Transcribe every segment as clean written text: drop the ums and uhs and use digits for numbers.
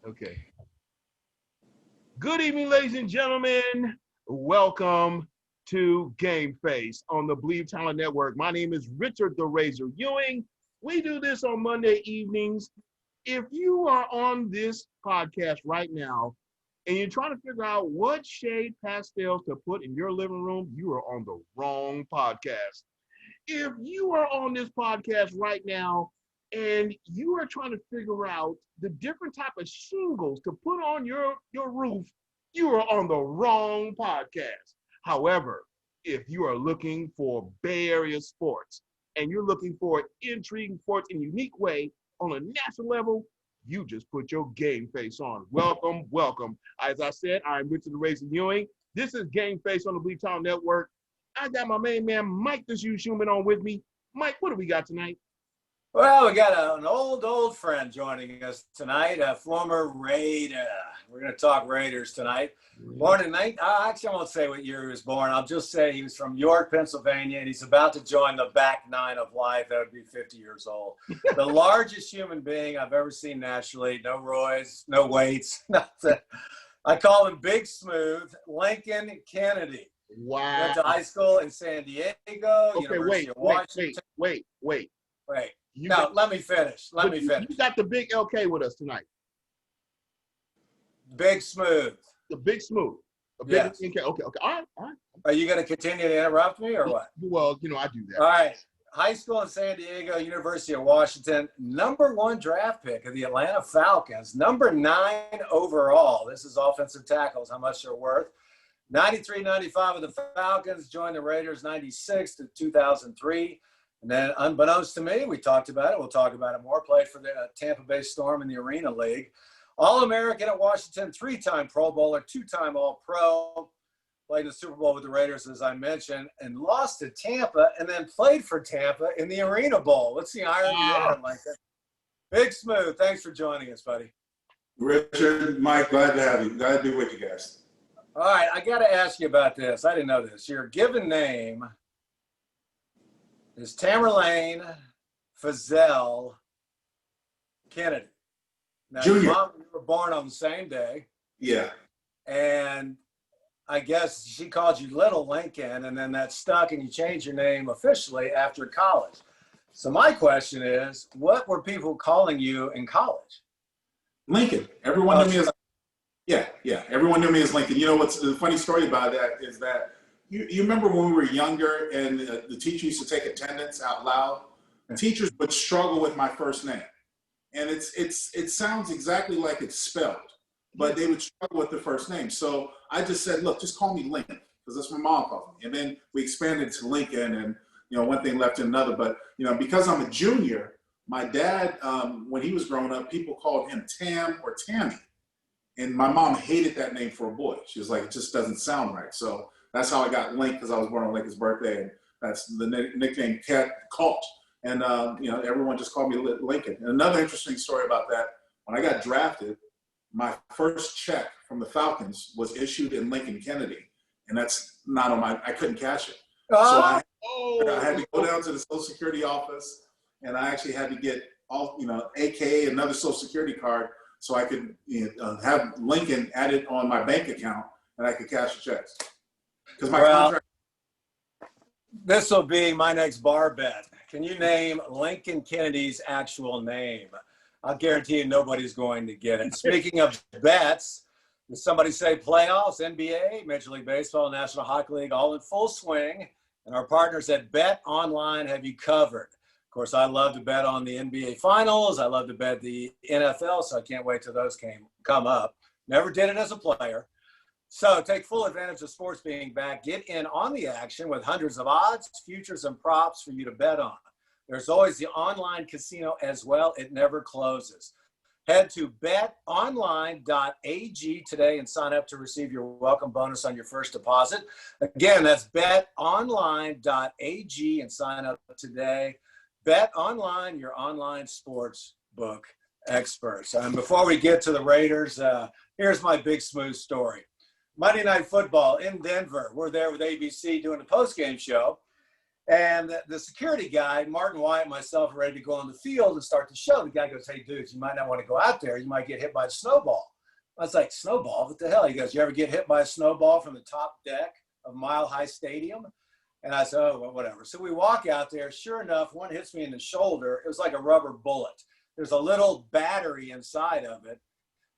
Okay. Good evening, ladies and gentlemen. Welcome to Gameface on the Bleav Talent Network. My name is Richard the Razor Ewing. We do this on Monday evenings. If you are on this podcast right now and you're trying to figure out what shade pastels to put in your living room, you are on the wrong podcast. If you are on this podcast right now and you are trying to figure out the different type of shingles to put on your roof, you are on the wrong podcast. However, if you are looking for Bay Area sports and you're looking for intriguing sports in a unique way on a national level, you just put your game face on. Welcome, welcome. As I said, I'm Richard the Razor Ewing. This is Gameface on the Bleav Talent Network. I got my main man, Mike the Shumann on with me. Mike, what do we got tonight? Well, we got an old friend joining us tonight, a former Raider. We're going to talk Raiders tonight. Born in actually, I won't say what year he was born. I'll just say he was from York, Pennsylvania, and he's about to join the back nine of life. That would be 50 years old. The largest human being I've ever seen nationally. No roids, no weights, nothing. I call him Big Smooth, Lincoln Kennedy. Wow. Went to high school in San Diego, Okay, University of Washington. Wait. Let me finish. You got the big LK with us tonight. Big Smooth. The Big Smooth. Yes. Okay. All right. Are you going to continue to interrupt me or what? Well, I do that. All right. High school in San Diego, University of Washington, #1 draft pick of the Atlanta Falcons, number 9 overall. This is offensive tackles, how much they're worth. 93, 95 with the Falcons, joined the Raiders 96 to 2003. And then unbeknownst to me, we talked about it. We'll talk about it more. Played for the Tampa Bay Storm in the Arena League. All-American at Washington, 3-time Pro Bowler, 2-time All-Pro. Played in the Super Bowl with the Raiders, as I mentioned, and lost to Tampa, and then played for Tampa in the Arena Bowl. What's the irony there, Lincoln? Big Smooth, thanks for joining us, buddy. Richard, Mike, glad to have you. Glad to be with you guys. All right, I got to ask you about this. I didn't know this. Your given name is Tamerlane Fazell Kennedy. Now, Junior. Your mom, you were born on the same day. Yeah. And I guess she called you Little Lincoln, and then that stuck, and you changed your name officially after college. So my question is, what were people calling you in college? Lincoln. Everyone knew me as everyone knew me as Lincoln. You know what's the funny story about that is that you remember when we were younger and the teacher used to take attendance out loud? Teachers would struggle with my first name. And it sounds exactly like it's spelled, but they would struggle with the first name. So I just said, look, just call me Lincoln, because that's what my mom called me. And then we expanded to Lincoln, and one thing led to another. But because I'm a junior, my dad, when he was growing up, people called him Tam or Tammy. And my mom hated that name for a boy. She was like, it just doesn't sound right. So that's how I got Link, because I was born on Lincoln's birthday, and that's the nickname cult. And, everyone just called me Lincoln. And another interesting story about that, when I got drafted, my first check from the Falcons was issued in Lincoln Kennedy. And that's not on I couldn't cash it. So I had to go down to the Social Security office, and I actually had to get AKA another Social Security card so I could have Lincoln added on my bank account and I could cash the checks. Because my contract. This will be my next bar bet. Can you name Lincoln Kennedy's actual name? I'll guarantee you nobody's going to get it. Speaking of bets, did somebody say playoffs, NBA, Major League Baseball, National Hockey League, all in full swing? And our partners at Bet Online have you covered. Of course, I love to bet on the NBA Finals. I love to bet the NFL, so I can't wait till those come up. Never did it as a player. So take full advantage of sports being back. Get in on the action with hundreds of odds, futures, and props for you to bet on. There's always the online casino as well. It never closes. Head to betonline.ag today and sign up to receive your welcome bonus on your first deposit. Again, that's betonline.ag and sign up today. Bet Online, your online sports book experts. And before we get to the Raiders, here's my Big Smooth story. Monday Night Football in Denver. We're there with ABC doing a post-game show. And the security guy, Martin White, and myself, are ready to go on the field and start the show. The guy goes, "Hey, dudes, you might not want to go out there. You might get hit by a snowball." I was like, "Snowball? What the hell?" He goes, "You ever get hit by a snowball from the top deck of Mile High Stadium?" And I said, "Oh, well, whatever." So we walk out there. Sure enough, one hits me in the shoulder. It was like a rubber bullet. There's a little battery inside of it.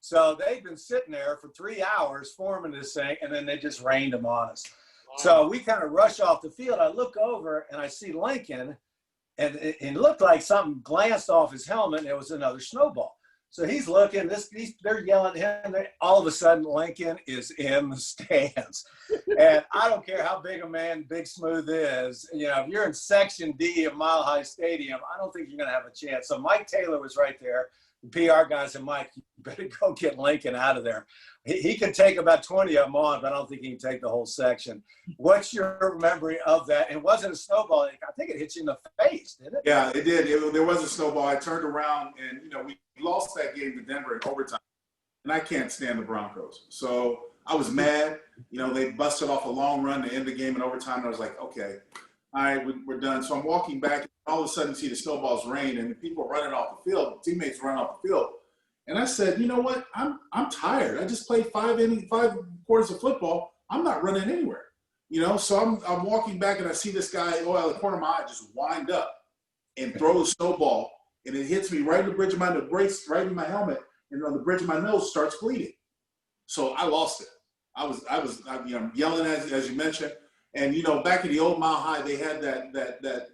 So they've been sitting there for 3 hours forming this thing, and then they just rained them on us. So we kind of rush off the field. I look over and I see Lincoln, and it looked like something glanced off his helmet, and it was another snowball. So he's looking. They're yelling at him. All of a sudden, Lincoln is in the stands, and I don't care how big a man Big Smooth is. You know, if you're in Section D of Mile High Stadium, I don't think you're going to have a chance. So Mike Taylor was right there. The PR guy said, "Mike, you better go get Lincoln out of there. He can take about 20 of them on, but I don't think he can take the whole section." What's your memory of that? And was it a snowball? I think it hit you in the face, didn't it? Yeah, it did. There was a snowball. I turned around, and, you know, we lost that game to Denver in overtime. And I can't stand the Broncos. So I was mad. You know, they busted off a long run to end the game in overtime. And I was like, okay, all right, we're done. So I'm walking back, and all of a sudden see the snowballs rain, and people running off the field, teammates running off the field. And I said, you know what? I'm tired. I just played 5 quarters of football. I'm not running anywhere. You know, so I'm walking back, and I see this guy, out of the corner of my eye, just wind up and throw a snowball, and it hits me right in the bridge of my nose, right in my helmet, and on the bridge of my nose starts bleeding. So I lost it. I was you know, yelling as you mentioned, and, you know, back in the old Mile High, they had that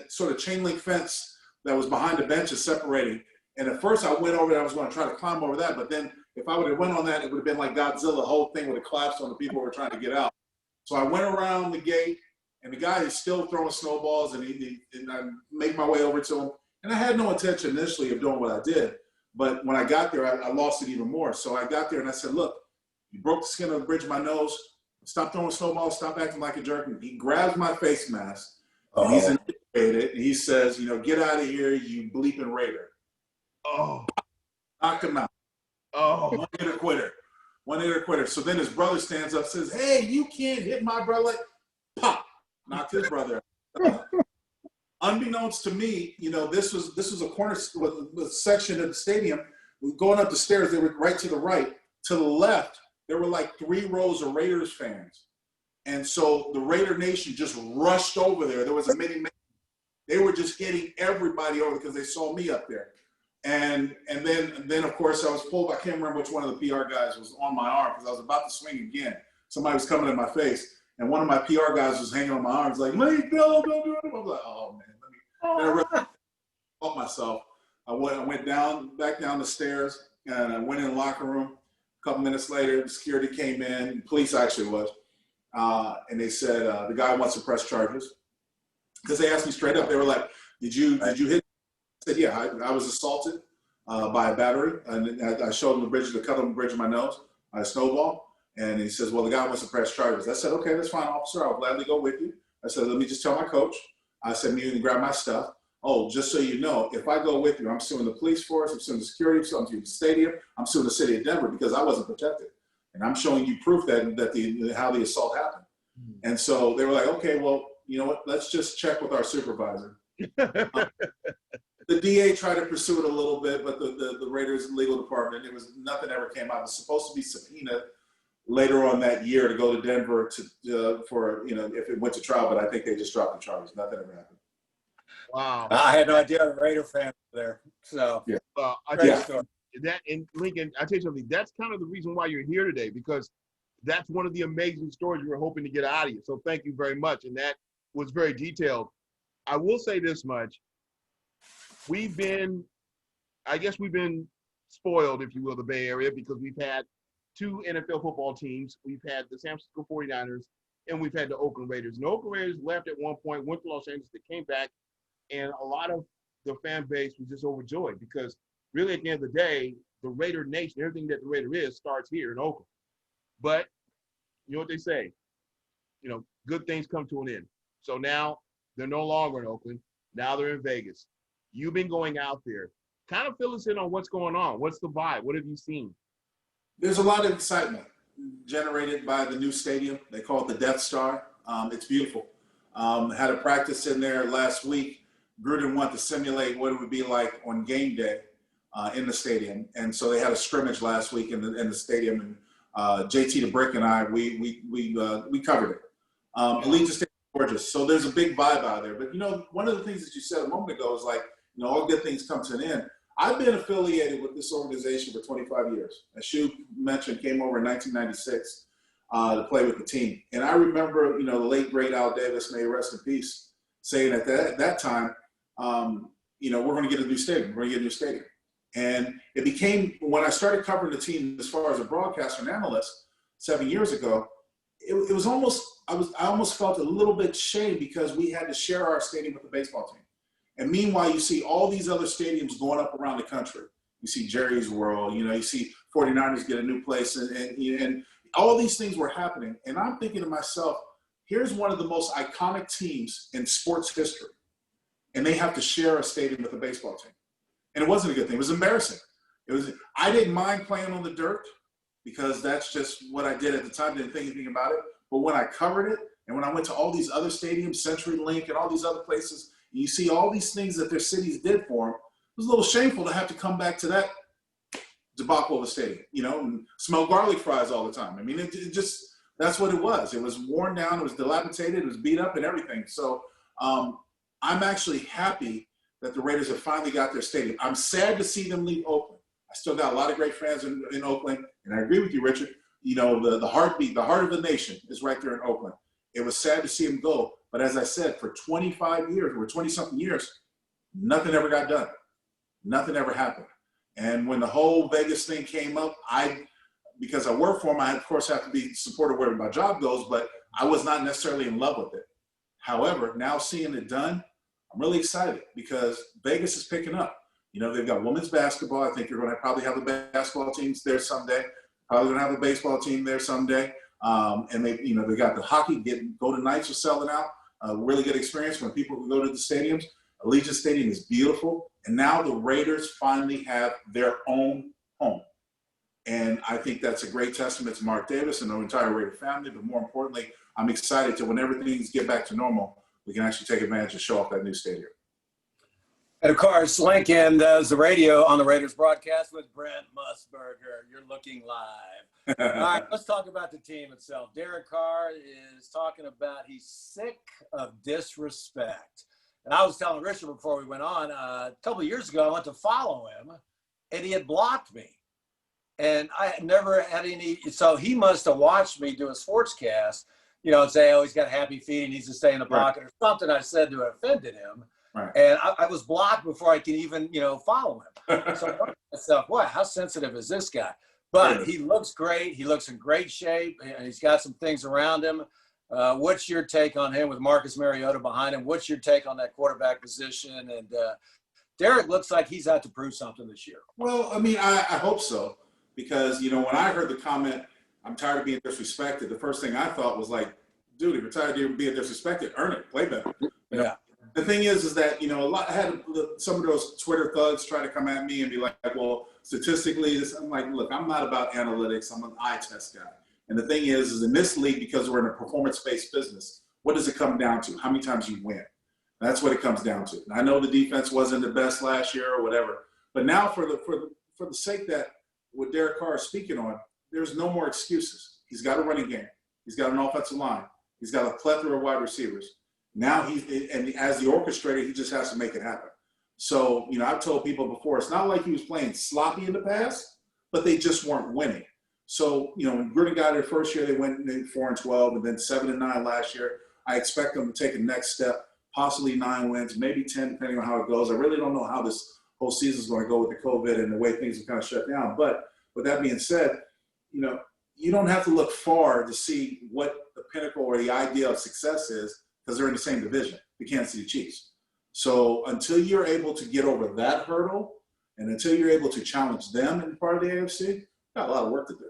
sort of chain link fence that was behind the benches separating. And at first I went over there, I was going to try to climb over that, but then if I would have went on that, it would have been like Godzilla. The whole thing would have collapsed on the people who were trying to get out. So I went around the gate, and the guy is still throwing snowballs, and I make my way over to him. And I had no intention initially of doing what I did, but when I got there, I lost it even more. So I got there, and I said, "Look, you broke the skin on the bridge of my nose. Stop throwing snowballs. Stop acting like a jerk." And he grabs my face mask, and he's intimidated, and he says, "You know, get out of here, you bleeping Raider." Oh. Knocked him out. Oh. One hitter quitter. One hitter quitter. So then his brother stands up, says, "Hey, you can't hit my brother." Pop. Knocked his brother out. Unbeknownst to me, you know, this was a corner section of the stadium. Going up the stairs, they were right to the right. To the left, there were like 3 rows of Raiders fans. And so the Raider Nation just rushed over there. There was a mini. They were just getting everybody over because they saw me up there. And then of course I was pulled. I can't remember which one of the PR guys was on my arm because I was about to swing again. Somebody was coming in my face, and one of my PR guys was hanging on my arms like, "Leave, Bill, don't do it." I was like, "Oh man, I really felt myself." I went back down the stairs, and I went in the locker room. A couple minutes later, the security came in. Police actually was, and they said the guy wants to press charges because they asked me straight up. They were like, "Did you hit?" I said, "Yeah, I was assaulted by a battery." And I showed him the cut on the bridge of my nose, a snowball. And he says, "Well, the guy wants to press charges." I said, "Okay, that's fine, officer. I'll gladly go with you." I said, "Let me just tell my coach." I said, "You can grab my stuff. Oh, just so you know, if I go with you, I'm suing the police force, I'm suing the security, I'm suing the stadium, I'm suing the city of Denver because I wasn't protected. And I'm showing you proof that how the assault happened." And so they were like, "Okay, well, you know what? Let's just check with our supervisor." The DA tried to pursue it a little bit, but the Raiders legal department, nothing ever came out. It was supposed to be subpoenaed later on that year to go to Denver for, you know, if it went to trial, but I think they just dropped the charges. Nothing ever happened. Wow. I had no idea the Raider fan was there. So yeah. I tell you that, in Lincoln, I tell you something. That's kind of the reason why you're here today, because that's one of the amazing stories we were hoping to get out of you. So thank you very much, and that was very detailed. I will say this much: I guess we've been spoiled, if you will, the Bay Area, because we've had 2 NFL football teams. We've had the San Francisco 49ers, and we've had the Oakland Raiders. And the Oakland Raiders left at one point, went to Los Angeles, they came back, and a lot of the fan base was just overjoyed because really at the end of the day, the Raider Nation, everything that the Raider is, starts here in Oakland. But you know what they say, you know, good things come to an end. So now they're no longer in Oakland. Now they're in Vegas. You've been going out there. Kind of fill us in on what's going on. What's the vibe? What have you seen? There's a lot of excitement generated by the new stadium. They call it the Death Star. It's beautiful. Had a practice in there last week. Gruden wanted to simulate what it would be like on game day in the stadium, and so they had a scrimmage last week in the stadium. And JT the Brick and I, we covered it. Allegiant Stadium is gorgeous, so there's a big vibe out there. But you know, one of the things that you said a moment ago is like, you know, all good things come to an end. I've been affiliated with this organization for 25 years. As Shu mentioned, came over in 1996 to play with the team. And I remember, you know, the late, great Al Davis, may he rest in peace, saying at that time, you know, we're going to get a new stadium. We're going to get a new stadium. And it became, when I started covering the team as far as a broadcaster and analyst 7 years ago, it was almost, I almost felt a little bit shame because we had to share our stadium with the baseball team. And meanwhile, you see all these other stadiums going up around the country. You see Jerry's World, you know, you see 49ers get a new place, and all these things were happening. And I'm thinking to myself, here's one of the most iconic teams in sports history, and they have to share a stadium with a baseball team. And it wasn't a good thing. It was embarrassing. I didn't mind playing on the dirt because that's just what I did at the time, didn't think anything about it. But when I covered it, and when I went to all these other stadiums, CenturyLink and all these other places, you see all these things that their cities did for them. It was a little shameful to have to come back to that debacle of a stadium, you know, and smell garlic fries all the time. I mean, it just, that's what it was. It was worn down, it was dilapidated, it was beat up and everything. So I'm actually happy that the Raiders have finally got their stadium. I'm sad to see them leave Oakland. I still got a lot of great fans in Oakland, and I agree with you, Richard. You know, the heartbeat, the heart of the nation is right there in Oakland. It was sad to see him go. But as I said, for 25 years, or 20-something years, nothing ever got done. Nothing ever happened. And when the whole Vegas thing came up, because I work for him, I, of course, have to be supportive wherever my job goes, but I was not necessarily in love with it. However, now seeing it done, I'm really excited because Vegas is picking up. You know, they've got women's basketball. I think you're going to probably have the basketball teams there someday. Probably going to have a baseball team there someday. And they, you know, they got the hockey. Golden Knights are selling out. A really good experience when people can go to the stadiums. Allegiant Stadium is beautiful. And now the Raiders finally have their own home. And I think that's a great testament to Mark Davis and the entire Raider family. But more importantly, I'm excited to when everything get back to normal, we can actually take advantage and show off that new stadium. And of course, Lincoln does the radio on the Raiders broadcast with Brent Musburger. You're looking live. All right, let's talk about the team itself. Derek Carr is talking about he's sick of disrespect. And I was telling Richard before we went on, a couple of years ago, I went to follow him, and he had blocked me. And I had never had any – so he must have watched me do a sportscast, you know, and say, oh, he's got happy feet, he needs to stay in the pocket, or something I said to offended him. Right. And I was blocked before I could even, you know, follow him. So I thought to myself, wow, how sensitive is this guy? But he looks great. He looks in great shape. And he's got some things around him. What's your take on him with Marcus Mariota behind him? What's your take on that quarterback position? And Derek looks like he's out to prove something this year. Well, I mean, I hope so. Because, you know, when I heard the comment, I'm tired of being disrespected, the first thing I thought was like, dude, if you're tired of being disrespected, earn it. Play better. You know? Yeah. The thing is that, you know, I had some of those Twitter thugs try to come at me and be like, well, statistically, I'm like, look, I'm not about analytics. I'm an eye test guy. And the thing is in this league, because we're in a performance-based business, what does it come down to? How many times you win? That's what it comes down to. And I know the defense wasn't the best last year or whatever, but now for the sake that what Derek Carr is speaking on, there's no more excuses. He's got a running game. He's got an offensive line. He's got a plethora of wide receivers. Now and as the orchestrator, he just has to make it happen. So, you know, I've told people before, it's not like he was playing sloppy in the past, but they just weren't winning. So, you know, when Gruden got their first year, they went 4-12 and then 7-9 last year. I expect them to take a next step, possibly 9 wins, maybe 10, depending on how it goes. I really don't know how this whole season is going to go with the COVID and the way things are kind of shut down. But with that being said, you know, you don't have to look far to see what the pinnacle or the idea of success is, because they're in the same division, the Kansas City Chiefs. So until you're able to get over that hurdle and until you're able to challenge them in part of the AFC, got a lot of work to do.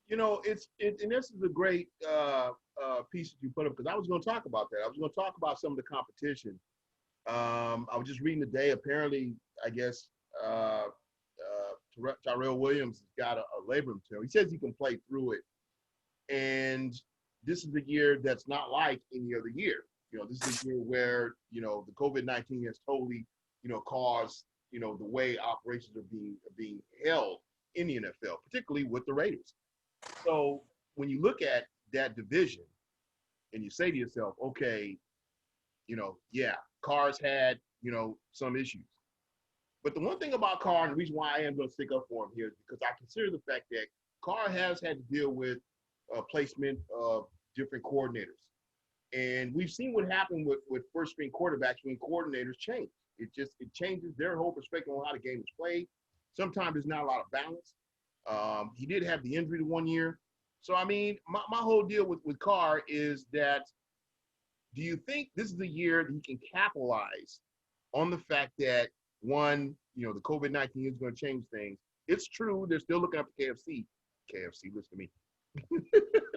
You know, and this is a great piece that you put up, because I was going to talk about that. I was going to talk about some of the competition. I was just reading today, apparently, I guess, Tyrell Williams has got a labrum tear. He says he can play through it. And this is a year that's not like any other year. This is a year where, the COVID-19 has totally, caused, the way operations are being held in the NFL, particularly with the Raiders. So when you look at that division and you say to yourself, okay, yeah, Carr's had, some issues. But the one thing about Carr, and the reason why I am going to stick up for him here, is because I consider the fact that Carr has had to deal with placement of different coordinators. And we've seen what happened with first-string quarterbacks when coordinators change. It changes their whole perspective on how the game is played. Sometimes there's not a lot of balance. He did have the injury to 1 year. So, I mean, my whole deal with Carr is that, do you think this is the year that he can capitalize on the fact that, one, the COVID-19 is going to change things? It's true. They're still looking up to KFC. KFC, listen to me.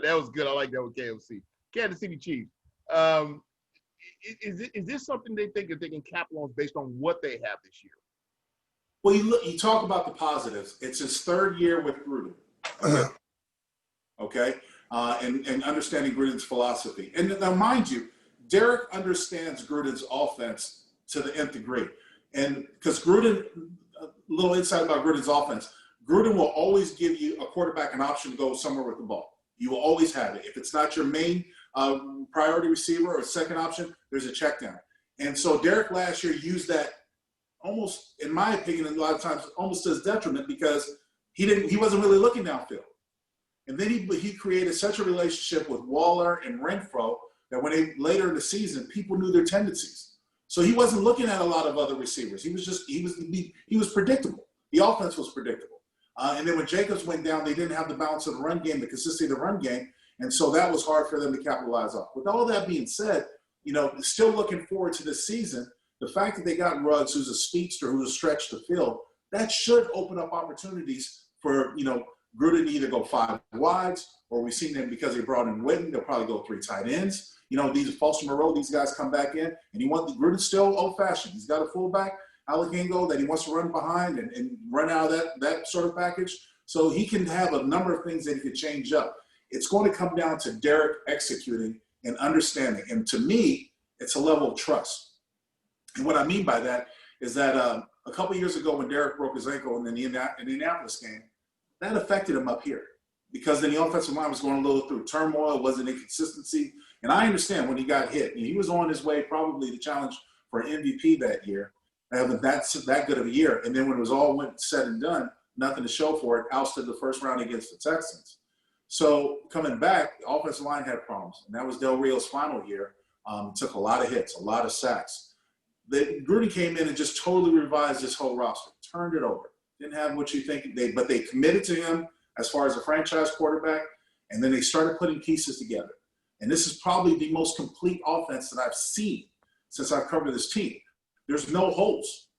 That was good. I like that with KFC. Kansas City Chiefs. Is this something they think that they can capitalize based on what they have this year? Well, you talk about the positives. It's his third year with Gruden. Okay? And understanding Gruden's philosophy. And now, mind you, Derek understands Gruden's offense to the nth degree. And because Gruden, a little insight about Gruden's offense, Gruden will always give you a quarterback an option to go somewhere with the ball. You will always have it. If it's not your main priority receiver or second option, there's a check down. And so Derek last year used that almost, in my opinion, a lot of times almost to his detriment, because he wasn't really looking downfield. And then he created such a relationship with Waller and Renfro that when later in the season, people knew their tendencies. So he wasn't looking at a lot of other receivers. He was predictable. The offense was predictable. And then when Jacobs went down, they didn't have the balance of the run game, the consistency of the run game. And so that was hard for them to capitalize on. With all that being said, still looking forward to this season, the fact that they got Ruggs, who's a speedster, who's a stretch to field, that should open up opportunities for, Gruden to either go 5 wides, or we've seen them because they brought in Witten, they'll probably go 3 tight ends. These Foster Moreau, these guys come back in, and Gruden's still old-fashioned. He's got a fullback, Alagingo, that he wants to run behind and run out of that sort of package. So he can have a number of things that he could change up. It's going to come down to Derek executing and understanding. And to me, it's a level of trust. And what I mean by that is that a couple of years ago when Derek broke his ankle in the Indianapolis game, that affected him up here because then the offensive line was going a little through turmoil, wasn't inconsistency. And I understand when he got hit. He was on his way probably to challenge for an MVP that year. That's that good of a year. And then when it was all said and done, nothing to show for it, ousted the first round against the Texans. So coming back, the offensive line had problems. And that was Del Rio's final year. Took a lot of hits, a lot of sacks. Gruden came in and just totally revised this whole roster, turned it over. Didn't have what you think, but they committed to him as far as a franchise quarterback, and then they started putting pieces together. And this is probably the most complete offense that I've seen since I've covered this team. There's no holes.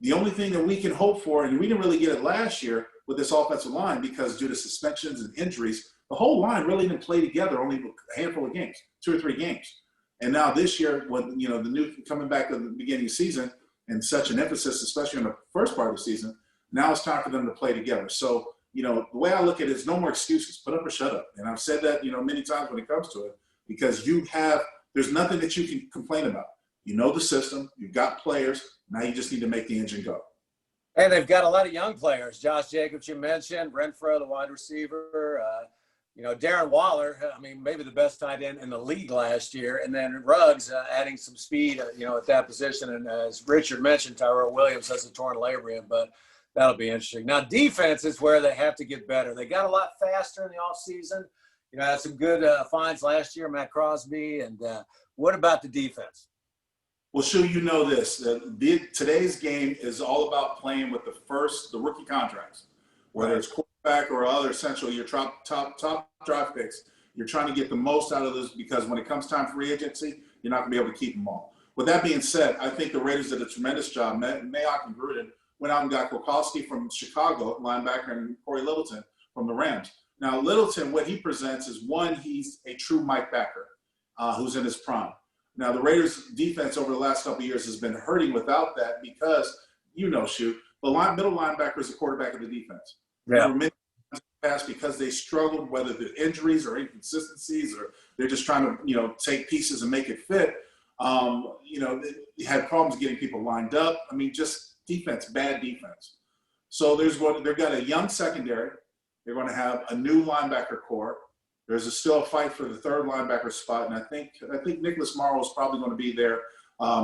The only thing that we can hope for, and we didn't really get it last year with this offensive line because due to suspensions and injuries, the whole line really didn't play together, only a handful of games, 2 or 3 games. And now this year, when the new coming back at the beginning of the season and such an emphasis, especially in the first part of the season, now it's time for them to play together. So, the way I look at it is no more excuses. Put up or shut up. And I've said that, many times when it comes to it, because there's nothing that you can complain about. You know the system. You've got players. Now you just need to make the engine go. And they've got a lot of young players. Josh Jacobs, you mentioned. Renfro, the wide receiver. Darren Waller, maybe the best tight end in the league last year. And then Ruggs adding some speed, at that position. And as Richard mentioned, Tyrell Williams has a torn labrum, but that'll be interesting. Now, defense is where they have to get better. They got a lot faster in the offseason. Had some good finds last year, Matt Crosby. And what about the defense? Well, Shu, this. Today's game is all about playing with the rookie contracts, whether it's quarterback or other essential, your top draft picks. You're trying to get the most out of this because when it comes time for free agency, you're not going to be able to keep them all. With that being said, I think the Raiders did a tremendous job. Mayock and Gruden went out and got Kwiatkowski from Chicago, linebacker, and Corey Littleton from the Rams. Now, Littleton, what he presents is, one, he's a true Mike Backer who's in his prime. Now, the Raiders' defense over the last couple of years has been hurting without that because, Shu, the middle linebacker is the quarterback of the defense. Yeah. Many past because they struggled, whether the injuries or inconsistencies, or they're just trying to, take pieces and make it fit. They had problems getting people lined up. I mean, just defense, bad defense. So they've got a young secondary. They're going to have a new linebacker core. There's still a fight for the third linebacker spot, and I think Nicholas Morrow is probably going to be there.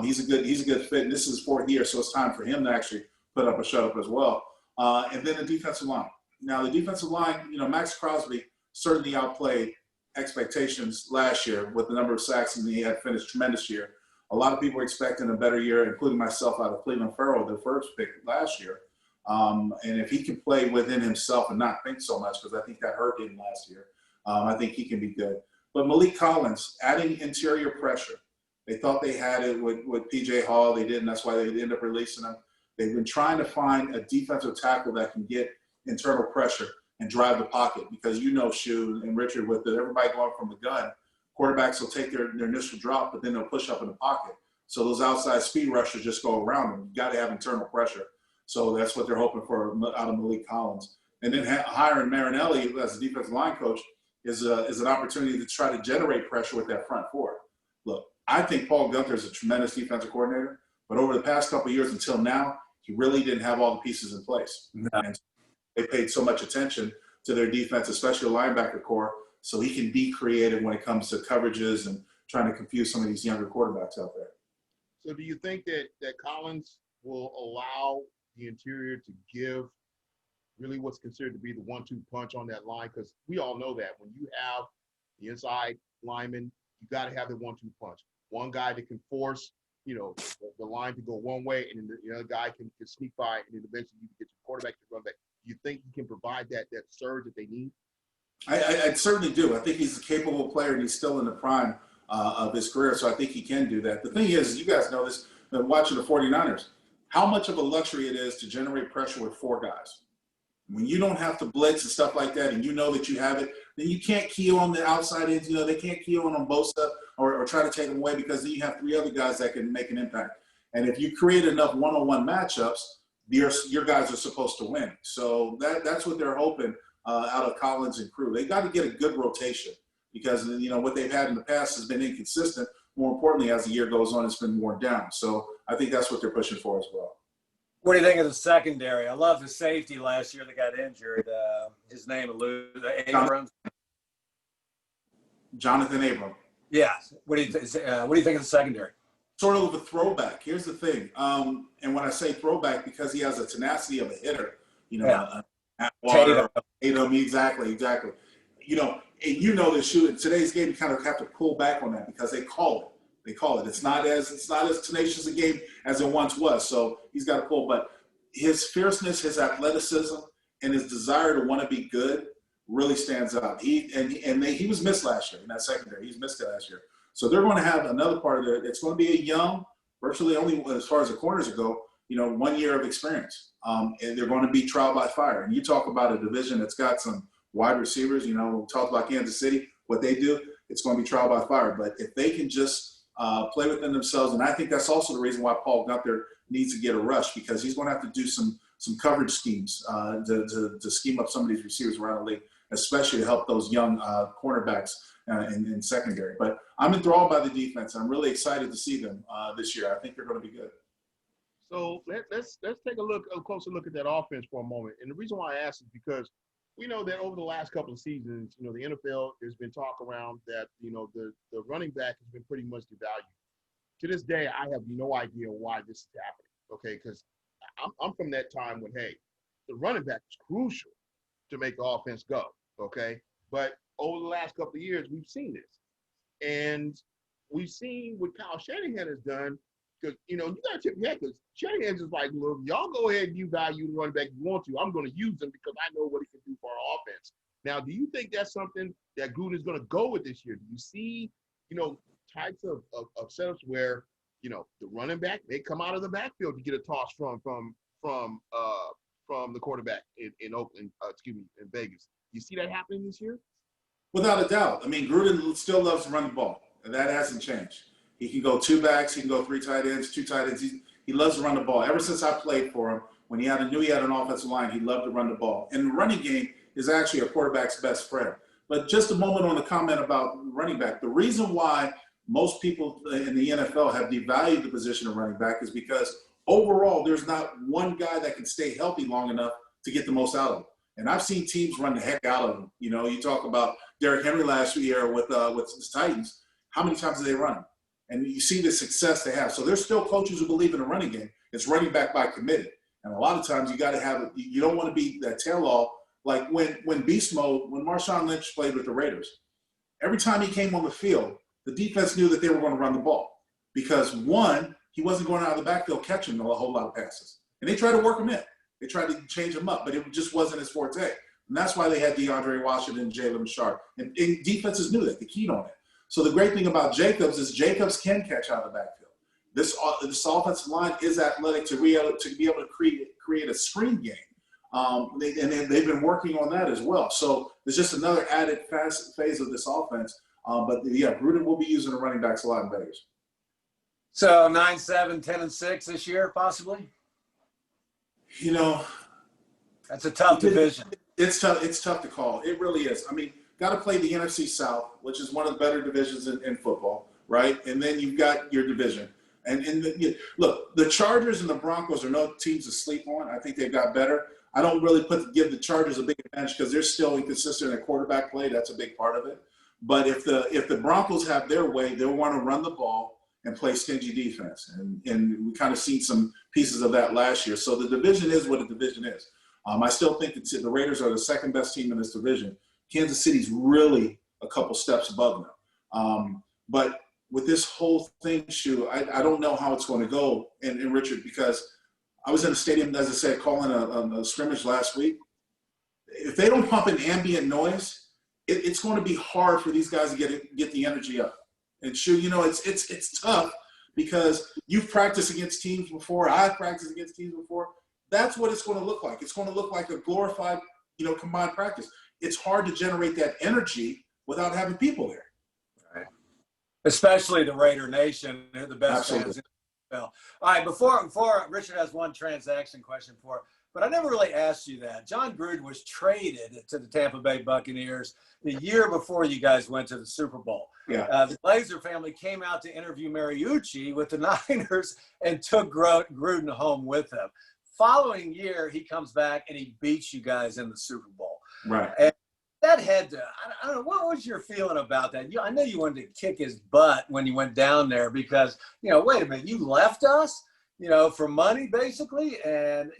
He's a good fit. And this is his 4th year, so it's time for him to actually put up a shut up as well. And then the defensive line. Now the defensive line, Max Crosby certainly outplayed expectations last year with the number of sacks, and he had finished tremendous year. A lot of people were expecting a better year, including myself, out of Cleveland Farrell, the first pick last year. And if he can play within himself and not think so much, because I think that hurt him last year, I think he can be good. But Malik Collins, adding interior pressure. They thought they had it with P.J. Hall. They didn't. That's why they ended up releasing him. They've been trying to find a defensive tackle that can get internal pressure and drive the pocket, because Shu and Richard, with everybody going from the gun, quarterbacks will take their initial drop, but then they'll push up in the pocket. So those outside speed rushers just go around them. You got to have internal pressure. So that's what they're hoping for out of Malik Collins. And then hiring Marinelli as a defensive line coach is an opportunity to try to generate pressure with that front four. Look, I think Paul Gunther is a tremendous defensive coordinator, but over the past couple of years until now, he really didn't have all the pieces in place. No. And they paid so much attention to their defense, especially the linebacker core, so he can be creative when it comes to coverages and trying to confuse some of these younger quarterbacks out there. So do you think that Collins will allow the interior to give really what's considered to be the 1-2 punch on that line? Because we all know that when you have the inside lineman, you got to have the 1-2 punch. One guy that can force, the line to go one way, and then the other guy can sneak by, and then eventually you can get your quarterback to run back. Do you think he can provide that surge that they need? I certainly do. I think he's a capable player, and he's still in the prime of his career, so I think he can do that. The thing is, you guys know this, watching the 49ers, how much of a luxury it is to generate pressure with 4 guys. When you don't have to blitz and stuff like that, and you know that you have it, then you can't key on the outside ends. They can't key on Bosa or try to take them away, because then you have 3 other guys that can make an impact. And if you create enough one-on-one matchups, your guys are supposed to win. So that's what they're hoping out of Collins and crew. They got to get a good rotation, because what they've had in the past has been inconsistent. More importantly, as the year goes on, it's been worn down. So I think that's what they're pushing for as well. What do you think of the secondary? I love the safety last year that got injured. His name eluded Abrams. Jonathan Abram. Yeah. What do you think of the secondary? Sort of a throwback. Here's the thing. And when I say throwback, because he has a tenacity of a hitter, Water, exactly. The shoot in today's game, you kind of have to pull back on that, because they call it. It's not as tenacious a game as it once was. So he's got to pull. But his fierceness, his athleticism, and his desire to want to be good really stands out. He was missed last year in that secondary. He's missed it last year. So they're going to have another part of it. It's going to be a young, virtually only as far as the corners go, 1 year of experience. And they're going to be trial by fire. And you talk about a division that's got some wide receivers. We talked about Kansas City, what they do. It's going to be trial by fire. But if they can just play within themselves, and I think that's also the reason why Paul Gunther needs to get a rush, because he's going to have to do some coverage schemes to scheme up some of these receivers around the league, especially to help those young cornerbacks in secondary. But I'm enthralled by the defense. I'm really excited to see them this year. I think they're going to be good. So let's take a closer look at that offense for a moment. And the reason why I ask is because we know that over the last couple of seasons, the NFL, there's been talk around that, the running back has been pretty much devalued. To this day, I have no idea why this is happening, okay? Because I'm from that time when, hey, the running back is crucial to make the offense go, okay? But over the last couple of years, we've seen this. And we've seen what Kyle Shanahan has done, because, you got to tip your head, because Shanahan's just like, look, y'all go ahead and you value the running back you want to. I'm going to use him because I know what he can do for our offense. Now, do you think that's something that Gruden is going to go with this year? Do you see, types of setups where, the running back may come out of the backfield to get a toss from the quarterback in Oakland, in Vegas? You see that happening this year? Without a doubt. I mean, Gruden still loves to run the ball, and that hasn't changed. He can go 2 backs. He can go 3 tight ends, 2 tight ends. He loves to run the ball. Ever since I played for him, when he knew he had an offensive line, he loved to run the ball. In the running game, is actually a quarterback's best friend. But just a moment on the comment about running back. The reason why most people in the NFL have devalued the position of running back is because overall, there's not one guy that can stay healthy long enough to get the most out of him. And I've seen teams run the heck out of him. You know, you talk about Derrick Henry last year with the Titans. How many times did they run him? And you see the success they have. So there's still coaches who believe in the running game. It's running back by committed. And a lot of times you got to have – you don't want to be that tail-all. Like when beast mode, when Marshawn Lynch played with the Raiders, every time he came on the field, the defense knew that they were going to run the ball because, one, he wasn't going out of the backfield catching a whole lot of passes. And they tried to work him in. They tried to change him up, but it just wasn't his forte. And that's why they had DeAndre Washington and Jalen Sharp. And defenses knew that. They keyed on it. So the great thing about Jacobs is Jacobs can catch out of the backfield. This offensive line is athletic to be able to create a screen game. They've been working on that as well. So there's just another added phase of this offense. But yeah, Gruden will be using the running backs a lot in Vegas. So 9-7, 10-6 this year, possibly. You know, that's a tough division. It's tough. It's tough to call. It really is. I mean, got to play the NFC South, which is one of the better divisions in football, right? And then you've got your division. Look, the Chargers and the Broncos are no teams to sleep on. I think they've got better. I don't really give the Chargers a big advantage because they're still inconsistent at quarterback play. That's a big part of it. But if the Broncos have their way, they'll want to run the ball and play stingy defense. And we kind of seen some pieces of that last year. So the division is what the division is. I still think that the Raiders are the second best team in this division. Kansas City's really a couple steps above them. But with this whole thing, I don't know how it's going to go. And Richard, because I was in the stadium, as I said, calling a scrimmage last week. If they don't pump in ambient noise, it's going to be hard for these guys to get the energy up. And it's tough because you've practiced against teams before. I've practiced against teams before. That's what it's going to look like. It's going to look like a glorified, combined practice. It's hard to generate that energy without having people there. Right. Especially the Raider Nation, they're the best fans in the NFL. All right, before Richard has one transaction question but I never really asked you that. John Gruden was traded to the Tampa Bay Buccaneers the year before you guys went to the Super Bowl. Yeah. The Glazer family came out to interview Mariucci with the Niners and took Gruden home with them. Following year, he comes back and he beats you guys in the Super Bowl. Right. And that had to, I don't know, what was your feeling about that? I know you wanted to kick his butt when you went down there because, wait a minute, you left us? For money, basically, and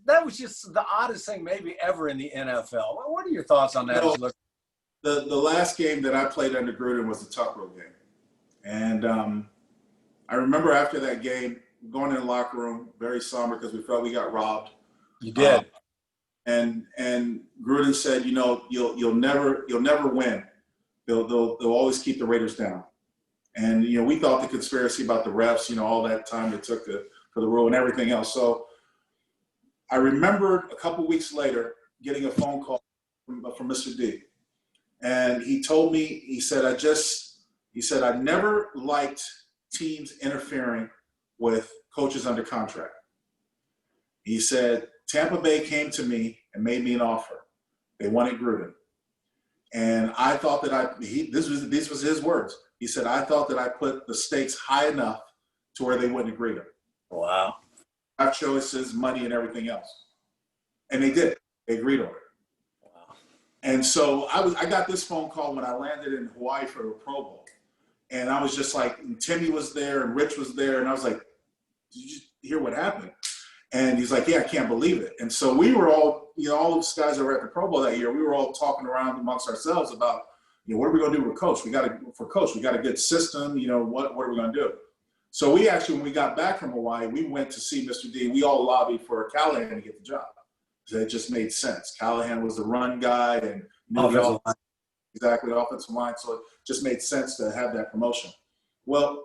that was just the oddest thing maybe ever in the NFL. What are your thoughts on that? The last game that I played under Gruden was the Tuck-Row game, and I remember after that game going in the locker room very somber because we felt we got robbed. You did, and Gruden said, you'll never win. They'll always keep the Raiders down. And, we thought the conspiracy about the refs, all that time it took for the rule and everything else. So I remembered a couple weeks later getting a phone call from Mr. D. And he told me, he said, I never liked teams interfering with coaches under contract. He said, Tampa Bay came to me and made me an offer. They wanted Gruden. And I thought that this was his words. He said, I thought that I put the stakes high enough to where they wouldn't agree to it. Wow. I have choices, money, and everything else. And they did. They agreed on it. Wow. And so I got this phone call when I landed in Hawaii for the Pro Bowl. And I was just like, and Timmy was there and Rich was there. And I was like, did you hear what happened? And he's like, yeah, I can't believe it. And so we were all, all of us guys that were at the Pro Bowl that year, we were all talking around amongst ourselves about, what are we going to do with Coach? We got a good system. What are we going to do? So we actually, when we got back from Hawaii, we went to see Mr. D. We all lobbied for Callahan to get the job. So it just made sense. Callahan was the run guy and exactly the offensive line. So it just made sense to have that promotion. Well,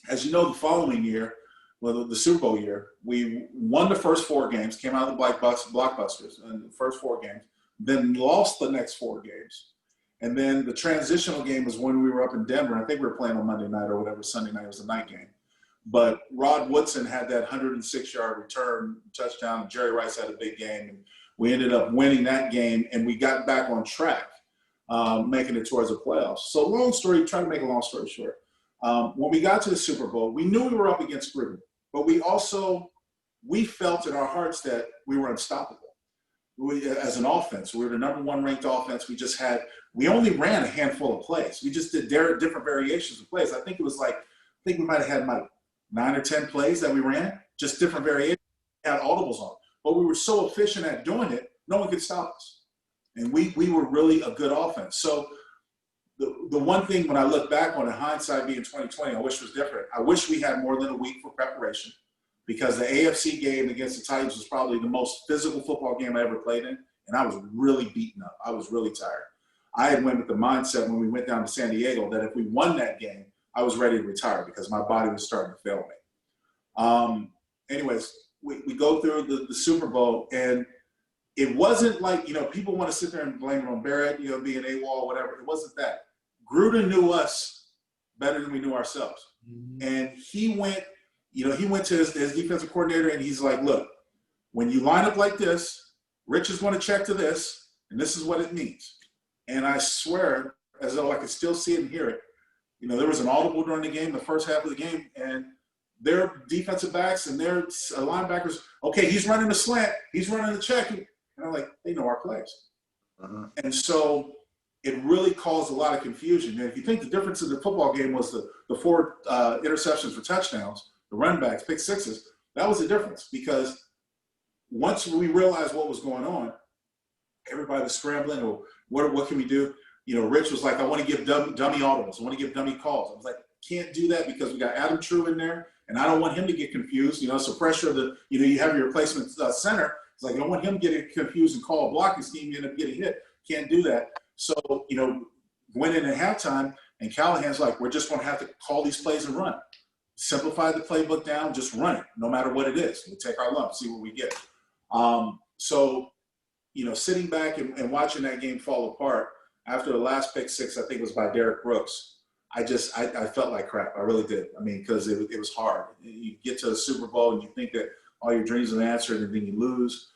as you know, the following year, the Super Bowl year, we won the first 4 games, came out of the blockbusters in the first 4 games, then lost the next 4 games. And then the transitional game was when we were up in Denver. I think we were playing on Monday night or whatever. Sunday night was a night game. But Rod Woodson had that 106-yard return touchdown. Jerry Rice had a big game. And We ended up winning that game, and we got back on track, making it towards the playoffs. So trying to make a long story short, when we got to the Super Bowl, we knew we were up against Gruden, but we felt in our hearts that we were unstoppable. As an offense, we were the #1 ranked offense. We only ran a handful of plays. We just did different variations of plays. I think we might have had like 9 or 10 plays that we ran, just different variations. We had audibles on, but we were so efficient at doing it, no one could stop us. And we were really a good offense. So the one thing when I look back on it, hindsight being 2020, I wish was different. I wish we had more than a week for preparation, because the AFC game against the Titans was probably the most physical football game I ever played in, and I was really beaten up. I was really tired. I had went with the mindset when we went down to San Diego that if we won that game, I was ready to retire because my body was starting to fail me. Anyways, we go through the Super Bowl, and it wasn't like, people want to sit there and blame it on Barrett, being AWOL, whatever. It wasn't that. Gruden knew us better than we knew ourselves. Mm-hmm. And he went to his defensive coordinator, and he's like, look, when you line up like this, Rich is going to check to this, and this is what it means. And I swear, as though I could still see it and hear it, there was an audible during the game, the first half of the game, and their defensive backs and their linebackers, okay, he's running the slant, he's running the check. And I'm like, they know our plays. Uh-huh. And so it really caused a lot of confusion. And if you think the difference in the football game was the 4 interceptions for touchdowns, the run backs, pick sixes, that was the difference. Because once we realized what was going on, everybody was scrambling, or what can we do? Rich was like, I want to give dummy audibles. I want to give dummy calls. I was like, can't do that because we got Adam True in there, and I don't want him to get confused. So pressure of you have your replacement center. It's like, I don't want him getting confused and call a blocking scheme. You end up getting hit. Can't do that. So, went in at halftime, and Callahan's like, we're just going to have to call these plays and run. Simplify the playbook down, just run it, no matter what it is. We'll take our lump, see what we get. So, sitting back and watching that game fall apart, after the last pick six, I think it was by Derek Brooks, I felt like crap. I really did. I mean, because it was hard. You get to the Super Bowl and you think that all your dreams are answered, and then you lose.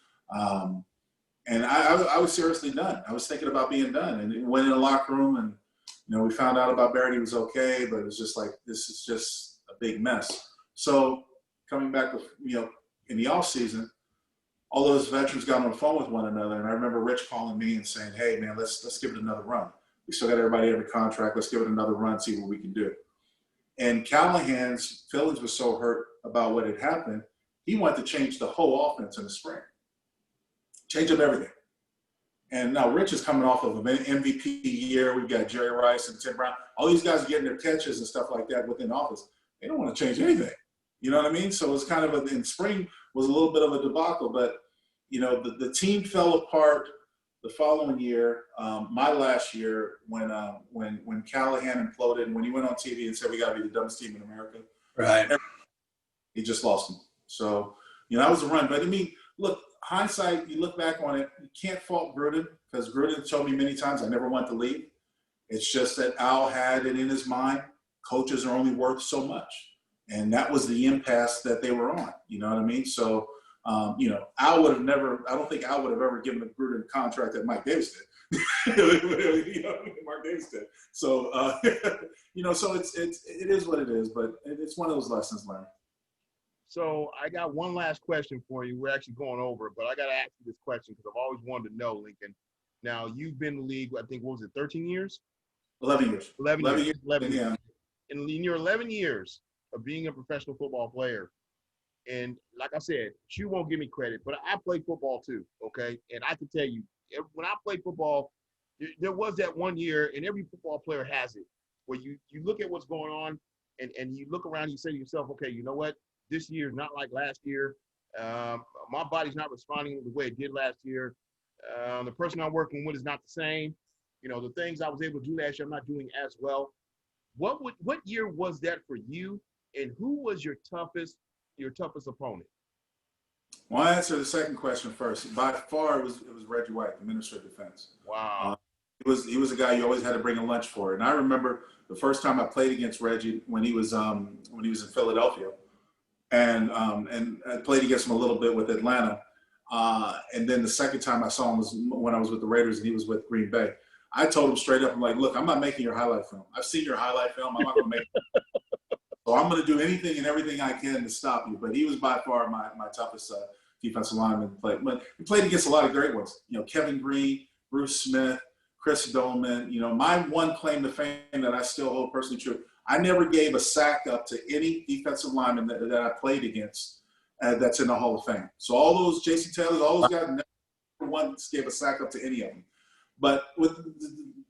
And I was seriously done. I was thinking about being done, and went in the locker room, and we found out about Barrett. He was okay, but it was just like, this is just a big mess. So coming back with, in the off season, all those veterans got on the phone with one another, and I remember Rich calling me and saying, "Hey man, let's give it another run. We still got everybody under contract. Let's give it another run, see what we can do." And Callahan's feelings were so hurt about what had happened, he wanted to change the whole offense in the spring, change up everything. And now Rich is coming off of an MVP year. We've got Jerry Rice and Tim Brown. All these guys are getting their catches and stuff like that within office. They don't want to change anything. You know what I mean? So it's kind of in spring was a little bit of a debacle, but the team fell apart the following year, my last year, when Callahan imploded and when he went on TV and said we got to be the dumbest team in America. Right. He just lost them. So that was a run. But I mean, look, hindsight, you look back on it, you can't fault Gruden, because Gruden told me many times I never want to leave. It's just that Al had it in his mind, coaches are only worth so much. And that was the impasse that they were on. You know what I mean? So, Al would have never, I don't think Al would have ever given a Gruden contract that Mike Davis did. Mark Davis did. So, so it is what it is, but it's one of those lessons learned. So I got one last question for you. We're actually going over it, but I got to ask you this question because I've always wanted to know, Lincoln. Now, you've been in the league, I think, what was it, 13 years? 11 years. 11 years. 11 yeah. years. In your 11 years of being a professional football player, and like I said, you won't give me credit, but I played football too, okay? And I can tell you, when I played football, there was that one year, and every football player has it, where you look at what's going on, and you look around, you say to yourself, okay, you know what? This year is not like last year. My body's not responding the way it did last year. The person I'm working with is not the same. The things I was able to do last year, I'm not doing as well. What year was that for you, and who was your toughest opponent? Well, I'll answer the second question first. By far, it was Reggie White, the Minister of Defense. Wow. He was a guy you always had to bring a lunch for. And I remember the first time I played against Reggie when he was in Philadelphia, and I played against him a little bit with Atlanta. And then the second time I saw him was when I was with the Raiders and he was with Green Bay. I told him straight up, I'm like, look, I'm not making your highlight film. I've seen your highlight film. I'm not going to make it. So I'm going to do anything and everything I can to stop you. But he was by far my toughest defensive lineman to play. But he played against a lot of great ones. You know, Kevin Green, Bruce Smith, Chris Dolman. You know, my one claim to fame that I still hold personally true, I never gave a sack up to any defensive lineman that I played against that's in the Hall of Fame. So all those J.C. Taylors, all those guys, never once gave a sack up to any of them. But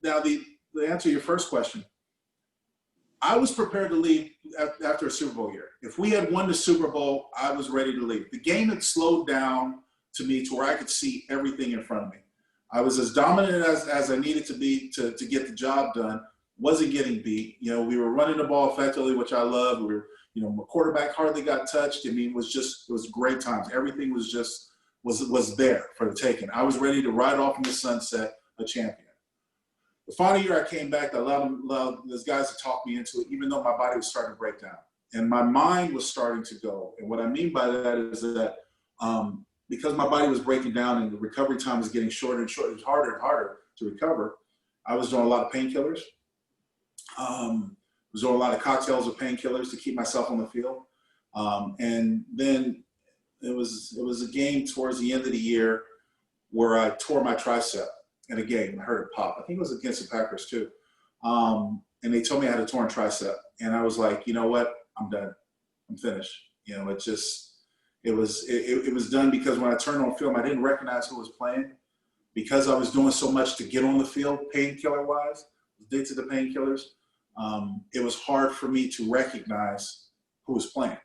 now the answer to your first question, I was prepared to leave after a Super Bowl year. If we had won the Super Bowl, I was ready to leave. The game had slowed down to me to where I could see everything in front of me. I was as dominant as I needed to be to get the job done. Wasn't getting beat. You know, we were running the ball effectively, which I loved. We were, you know, my quarterback hardly got touched. I mean, it was great times. Everything was just was there for the taking. I was ready to ride off in the sunset, a champion. The final year I came back, I allowed those guys to talk me into it, even though my body was starting to break down. And my mind was starting to go. And what I mean by that is that because my body was breaking down and the recovery time was getting shorter and shorter, it was harder and harder to recover, I was doing a lot of painkillers. Was doing a lot of cocktails of painkillers to keep myself on the field. And then it was a game towards the end of the year where I tore my tricep in a game. I heard it pop. I think it was against the Packers too. And they told me I had a torn tricep. And I was like, you know what? I'm done. I'm finished. You know, it was done because when I turned on film, I didn't recognize who was playing because I was doing so much to get on the field, painkiller wise, addicted to painkillers. It was hard for me to recognize who was playing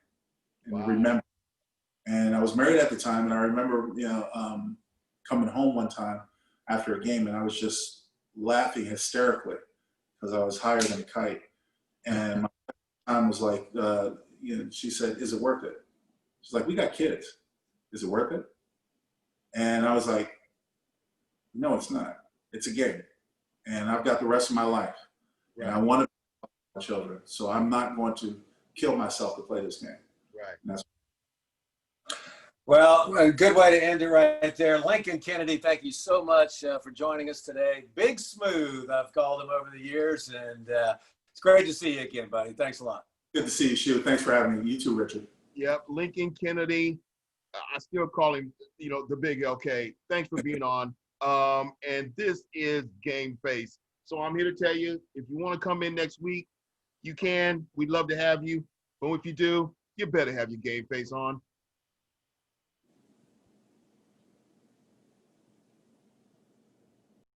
and remember. And I was married at the time, and I remember, you know, coming home one time after a game, and I was just laughing hysterically because I was higher than a kite. And my mom was like, you know, she said, "Is it worth it?" She's like, "We got kids. Is it worth it?" And I was like, "No, it's not. It's a game, and I've got the rest of my life, and I want to." Children, so I'm not going to kill myself to play this game. Right. Well, a good way to end it right there. Lincoln Kennedy, thank you so much for joining us today. Big Smooth, I've called him over the years, and it's great to see you again, buddy. Thanks a lot. Good to see you, Shu. Thanks for having me. You too, Richard. Yep, Lincoln Kennedy. I still call him, you know, the big LK. Thanks for being on. And this is Gameface. So I'm here to tell you, if you want to come in next week, you can. We'd love to have you. But if you do, you better have your Gameface on.